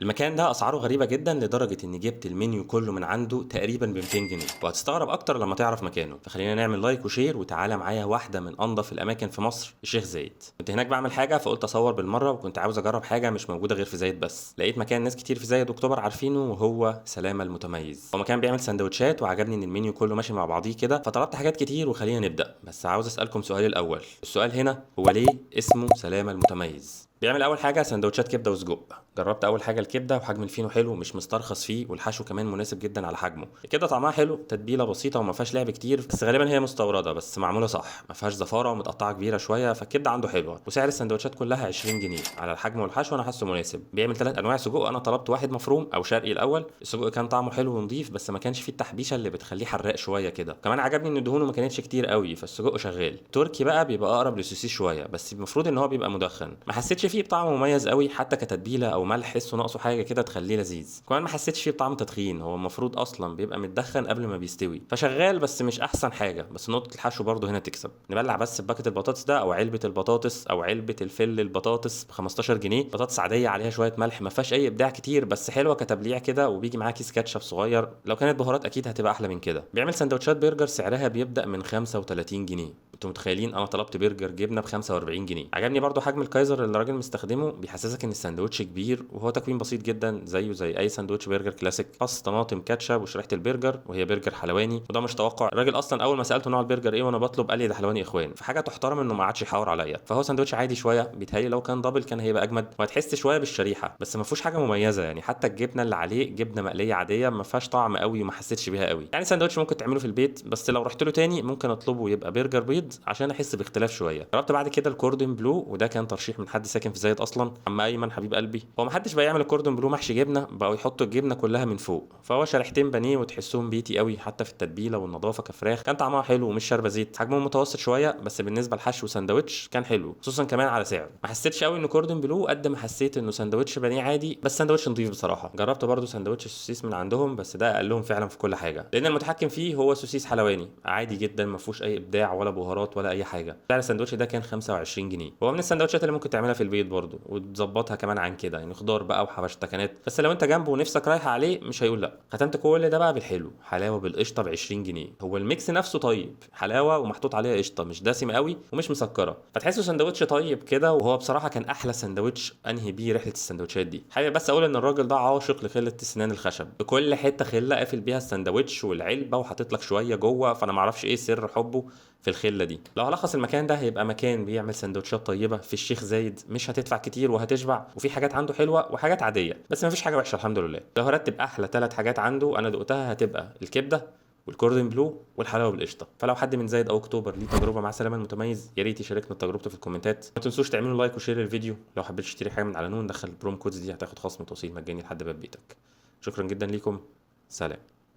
المكان ده اسعاره غريبه جدا لدرجه اني جبت المنيو كله من عنده تقريبا ب 200 جنيه، وهتستغرب اكتر لما تعرف مكانه. فخلينا نعمل لايك وشير وتعالى معايا واحده من انظف الاماكن في مصر، الشيخ زايد. كنت هناك بعمل حاجه فقلت اصور بالمره، وكنت عاوز اجرب حاجه مش موجوده غير في زايد. بس لقيت مكان ناس كتير في زايد اكتوبر عارفينه، وهو سلامه المتميز. هو مكان بيعمل سندوتشات، وعجبني ان المنيو كله ماشي مع بعضيه كده، فطلبت حاجات كتير. وخلينا نبدا، بس عاوز اسالكم سؤالي الاول. السؤال هنا هو ليه اسمه سلامه المتميز؟ بيعمل اول حاجه سندوتشات كبده وسجق. جربت اول حاجه الكبده، وحجم الفينو حلو مش مسترخص فيه، والحشو كمان مناسب جدا على حجمه. الكبده طعمها حلو، تتبيله بسيطه وما فيهاش لعب كتير، بس غالبا هي مستورده بس معموله صح، ما فيهاش زفاره ومتقطعه كبيره شويه، فالكبده عنده حلوه. وسعر السندوتشات كلها 20 جنيه على الحجم والحشو، انا حاسه مناسب. بيعمل 3 انواع سجق، انا طلبت واحد مفروم او شرقي الاول. السجق كان طعمه حلو ونضيف، بس ما كانش فيه التحبيشه اللي بتخليه حراق شويه كده. كمان عجبني ان دهونه ما كانتش كتير قوي، فالسجق شغال. تركي بقى بيبقى اقرب للسوسيس شويه، بس المفروض ان هو بيبقى مدخن. ما حسيتش فيه بطعم مميز قوي، حتى كتتبيله او ملح حسه ناقصه حاجه كده تخليه لذيذ. كمان ما حسيتش فيه بطعم تدخين، هو المفروض اصلا بيبقى متدخن قبل ما بيستوي، فشغال بس مش احسن حاجه. بس نقطه الحشو برضه هنا تكسب. نبلع بس بباكت البطاطس ده، او علبه البطاطس، او علبه الفل البطاطس ب 15 جنيه. بطاطس عاديه عليها شويه ملح، ما فيهاش اي ابداع كتير، بس حلوه كتبليع كده. وبيجي معاه كيس كاتشب صغير، لو كانت بهارات اكيد هتبقى احلى من كده. بيعمل سندوتشات برجر سعرها بيبدا من 35 جنيه. انتوا متخيلين انا طلبت برجر جبنه ب 45 جنيه. عجبني برضو حجم الكايزر اللي الراجل مستخدمه، بيحسسك ان الساندوتش كبير وهو تكوين بسيط جدا، زيه زي اي ساندوتش برجر كلاسيك. خس طماطم كاتشب وشريحه البرجر، وهي برجر حلواني، وده مش توقع. الراجل اصلا اول ما سالته نوع البرجر ايه وانا بطلب، قال لي ده حلواني اخوان. فحاجه تحترم انه ما عادش يحاور عليا. فهو ساندوتش عادي شويه، بيتهيألي لو كان دبل كان هيبقى اجمد، وهتحس شويه بالشريحه، بس ما فيهوش حاجه مميزه يعني. حتى الجبنه اللي عليه جبنه مقليه عاديه، ما فيهاش طعم قوي وما حسيتش بيها قوي. يعني ساندوتش ممكن تعمله في البيت، بس لو رحت له تاني ممكن اطلبه يبقى برجر بيض عشان احس باختلاف شويه. جربت بعد كده الكوردون بلو، وده كان ترشيح من حد ساكن في زايد اصلا، عم ايمن حبيب قلبي. هو ما حدش بقى يعمل الكوردون بلو محشي جبنه، بقوا يحطوا الجبنه كلها من فوق. فهو شريحتين بانيه وتحسهم بيتي قوي، حتى في التتبيله والنظافه كفراخ. كان طعمها حلو ومش شاربه زيت. حجمه متوسط شويه، بس بالنسبه لحشو ساندوتش كان حلو، خصوصا كمان على سعر. ما حسيتش قوي انه كوردون بلو قد ما حسيت انه ساندوتش بانيه عادي، بس ساندوتش نضيف بصراحه. جربت برضو ساندوتش السوسيس من عندهم، بس ده اقلهم فعلا في كل حاجه، لان المتحكم فيه هو سوسيس حلواني عادي جدا، ما فيهوش اي ابداع ولا بهارات ولا اي حاجه. سعر الساندوتش ده كان 25 جنيه. هو من السندوتشات اللي ممكن تعملها في البيت برضه وتظبطها كمان عن كده، يعني خضار بقى وحبشتكنات، بس لو انت جنبه ونفسك رايحه عليه مش هيقول لا. ختمت كل ده بقى بالحلو، حلاوه بالقشطه ب 20 جنيه. هو الميكس نفسه طيب، حلاوه ومحطوط عليها قشطه، مش دسمه قوي ومش مسكره، فتحسه سندوتش طيب كده. وهو بصراحه كان احلى سندوتش انهي بيه رحله السندوتشات دي. حابب بس اقول ان الراجل ده عاشق لخله السنان الخشب، بكل حته خله قافل بيها السندوتش والعلبه، وحاطط لك شويه جوه. فانا معرفش ايه سر حبه في الخله دي. لو هلخص المكان ده، هيبقى مكان بيعمل سندوتشات طيبه في الشيخ زايد، مش هتدفع كتير وهتشبع، وفي حاجات عنده حلوه وحاجات عاديه، بس مفيش حاجه وحشه الحمد لله. لو هرتب احلى 3 حاجات عنده انا دقتها، هتبقى الكبده والكوردن بلو والحلاوه بالقشطه. فلو حد من زايد او اكتوبر ليه تجربه مع سلامه المتميز، يا ريت يشاركنا تجربته في الكومنتات. ما تنسوش تعملوا لايك وشير للفيديو. لو حبيت تشتري حاجه من على نون، دخل البروم كودز دي هتاخد خصم توصيل مجاني لحد باب بيتك. شكرا جدا ليكم، سلام.